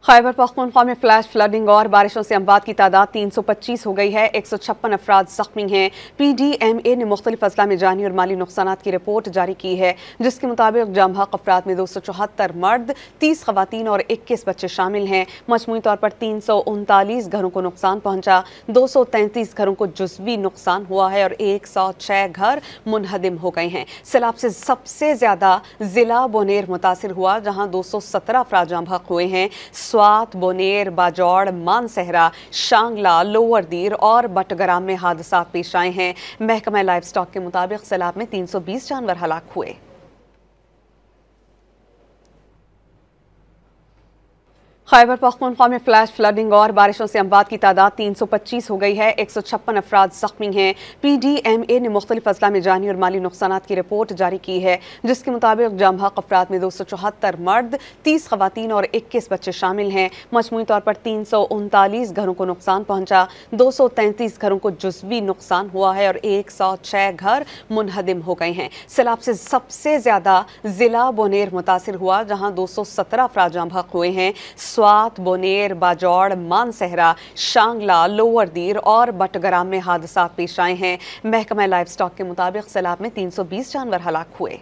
खैबर पख्तूनख्वा में flash flooding और बारिशों से अमवात की तादाद 325 हो गई है। 156 अफराद जख्मी हैं। PDMA ने मुख्तलिफ अजला में जानी और माली नुकसानात की रिपोर्ट जारी की है, जिसके मुताबिक जामहक अफराद में 274 मर्द, 30 खवातीन और 21 बच्चे शामिल हैं। मजमूई तौर पर 339 घरों को नुकसान पहुंचा, 233 घरों को जुज़वी नुकसान हुआ है और 106 घर मुनहदिम हो गए हैं। सैलाब से सबसे ज्यादा जिला बोनेर मुतासिर हुआ, जहां 217 अफराद जामहक हुए हैं। स्वात, बोनेर, बाजौड़, मानसहरा, शांगला, लोअर दीर और बटग्राम में हादसात पेश आए हैं। महकमा लाइव स्टॉक के मुताबिक सैलाब में 320 जानवर हलाक हुए। खैबर पख्तूनख्वा में फ्लैश फ्लडिंग और बारिशों से अमवात की तादाद 325 हो गई है। 156 अफराद जख्मी हैं। PDMA ने मुख्तलिफ अजला में जानी और माली नुकसानात की रिपोर्ट जारी की है, जिसके मुताबिक जामहक अफराद में 274 मर्द, 30 खवातीन और 21 बच्चे शामिल हैं। मजमूई तौर पर 339 घरों को नुकसान पहुंचा, 233 घरों को जुज़वी नुकसान हुआ है और 106 घर मुनहदिम हो गए हैं। सैलाब से सबसे ज्यादा जिला बोनेर मुतासिर हुआ, जहां 217 अफराद जामहक हुए हैं। स्वात, बोनेर, बाजौड़, मानसहरा, शांगला, लोअर दीर और बटग्राम में हादसात पेश आए हैं। महकमा लाइव स्टॉक के मुताबिक सैलाब में 320 जानवर हलाक हुए।